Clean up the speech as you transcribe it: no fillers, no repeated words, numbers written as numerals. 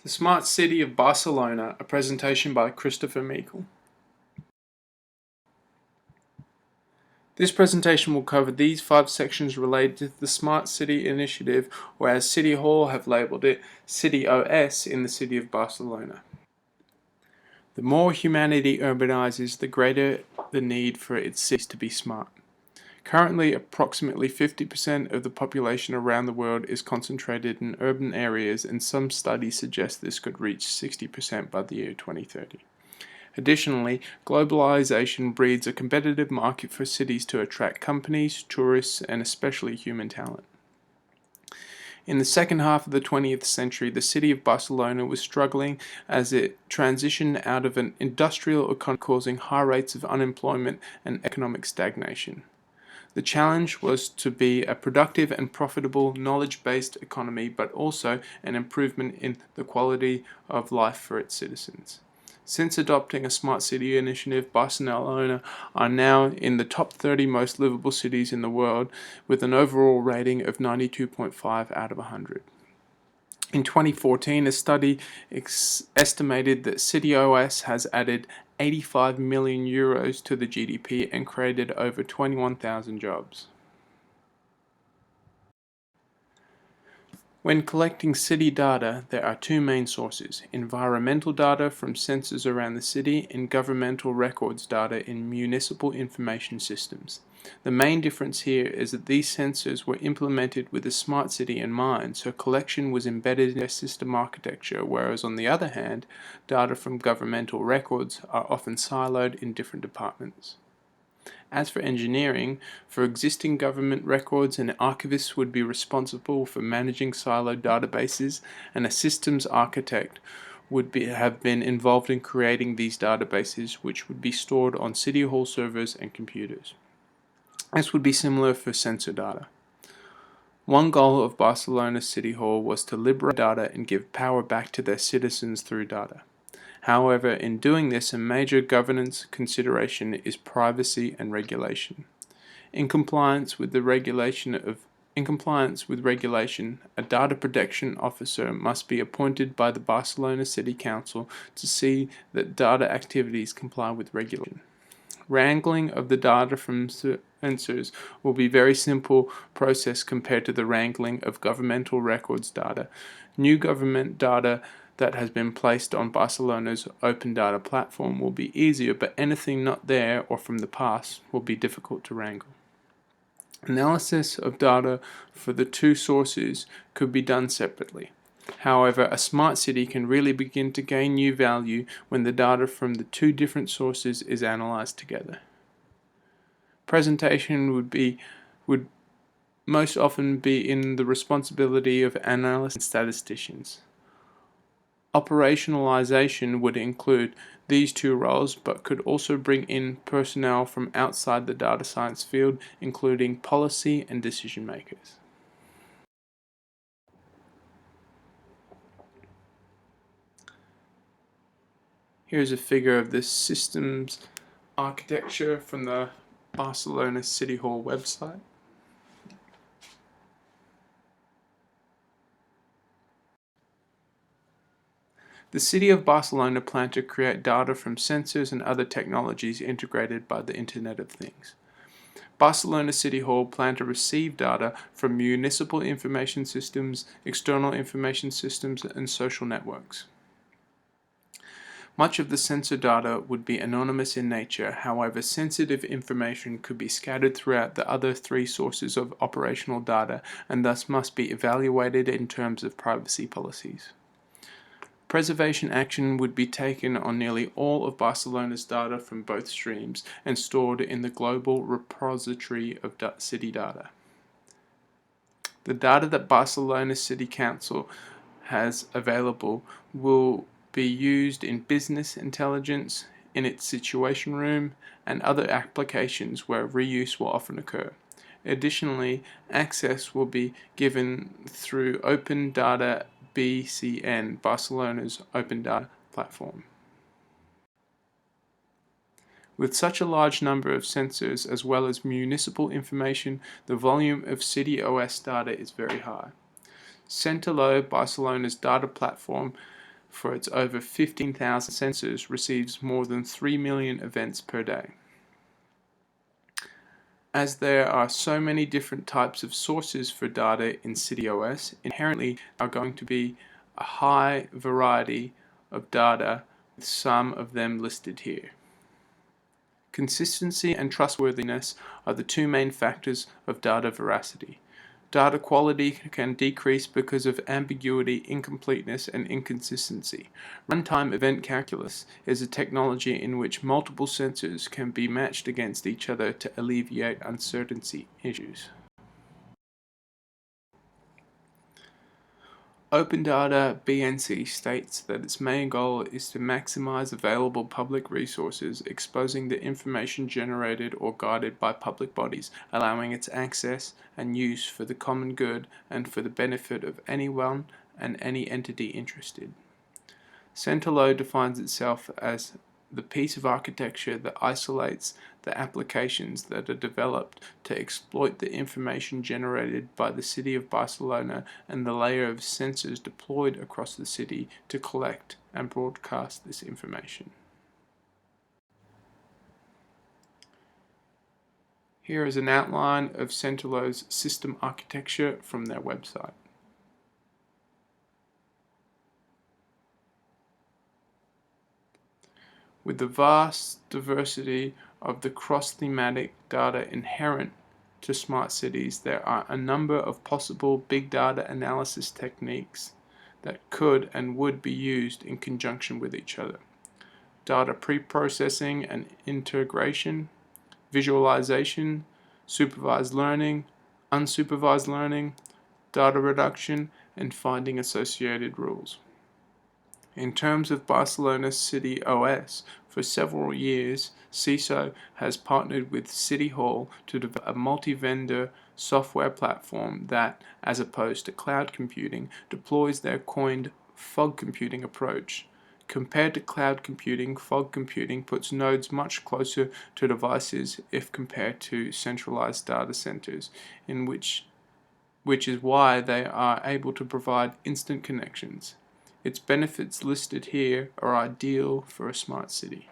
The Smart City of Barcelona, a presentation by Christopher Meikle. This presentation will cover these 5 sections related to the Smart City Initiative, or as City Hall have labelled it, City OS in the city of Barcelona. The more humanity urbanizes, the greater the need for its cities to be smart. Currently, approximately 50% of the population around the world is concentrated in urban areas, and some studies suggest this could reach 60% by the year 2030. Additionally, globalization breeds a competitive market for cities to attract companies, tourists, and especially human talent. In the second half of the 20th century, the city of Barcelona was struggling as it transitioned out of an industrial economy causing high rates of unemployment and economic stagnation. The challenge was to be a productive and profitable knowledge-based economy, but also an improvement in the quality of life for its citizens. Since adopting a Smart City initiative, Barcelona are now in the top 30 most livable cities in the world, with an overall rating of 92.5 out of 100. In 2014, a study estimated that CityOS has added 85 million euros to the GDP and created over 21,000 jobs. When collecting city data, there are 2 main sources: environmental data from sensors around the city and governmental records data in municipal information systems. The main difference here is that these sensors were implemented with a smart city in mind, so collection was embedded in their system architecture, whereas on the other hand, data from governmental records are often siloed in different departments. As for engineering, for existing government records, an archivist would be responsible for managing siloed databases, and a systems architect would have been involved in creating these databases, which would be stored on City Hall servers and computers. This would be similar for sensor data. One goal of Barcelona City Hall was to liberate data and give power back to their citizens through data. However, in doing this, a major governance consideration is privacy and regulation. In compliance with regulation, a data protection officer must be appointed by the Barcelona City Council to see that data activities comply with regulation. Wrangling of the data from sensors will be a very simple process compared to the wrangling of governmental records data. New government data that has been placed on Barcelona's open data platform will be easier, but anything not there or from the past will be difficult to wrangle. Analysis of data for the 2 sources could be done separately. However, a smart city can really begin to gain new value when the data from the 2 different sources is analyzed together. Presentation would most often be in the responsibility of analysts and statisticians. Operationalization would include these 2 roles, but could also bring in personnel from outside the data science field, including policy and decision makers. Here's a figure of this systems architecture from the Barcelona City Hall website. The city of Barcelona planned to create data from sensors and other technologies integrated by the Internet of Things. Barcelona City Hall planned to receive data from municipal information systems, external information systems, and social networks. Much of the sensor data would be anonymous in nature, however, sensitive information could be scattered throughout the other 3 sources of operational data and thus must be evaluated in terms of privacy policies. Preservation action would be taken on nearly all of Barcelona's data from both streams and stored in the global repository of city data. The data that Barcelona City Council has available will be used in business intelligence, in its situation room, and other applications where reuse will often occur. Additionally, access will be given through Open Data BCN, Barcelona's open data platform. With such a large number of sensors as well as municipal information, the volume of CityOS data is very high. Centerlo, Barcelona's data platform, for its over 15,000 sensors, receives more than 3 million events per day. As there are so many different types of sources for data in CityOS, inherently there are going to be a high variety of data, with some of them listed here. Consistency and trustworthiness are the two main factors of data veracity. Data quality can decrease because of ambiguity, incompleteness, and inconsistency. Runtime event calculus is a technology in which multiple sensors can be matched against each other to alleviate uncertainty issues. Open Data BNC states that its main goal is to maximize available public resources, exposing the information generated or guided by public bodies, allowing its access and use for the common good and for the benefit of anyone and any entity interested. Centerlo defines itself as the piece of architecture that isolates the applications that are developed to exploit the information generated by the city of Barcelona and the layer of sensors deployed across the city to collect and broadcast this information. Here is an outline of Centerlo's system architecture from their website. With the vast diversity of the cross-thematic data inherent to smart cities, there are a number of possible big data analysis techniques that could and would be used in conjunction with each other. Data pre-processing and integration, visualization, supervised learning, unsupervised learning, data reduction, and finding associated rules. In terms of Barcelona City OS, for several years, CISO has partnered with City Hall to develop a multi-vendor software platform that, as opposed to cloud computing, deploys their coined fog computing approach. Compared to cloud computing, fog computing puts nodes much closer to devices if compared to centralized data centers, which is why they are able to provide instant connections. Its benefits listed here are ideal for a smart city.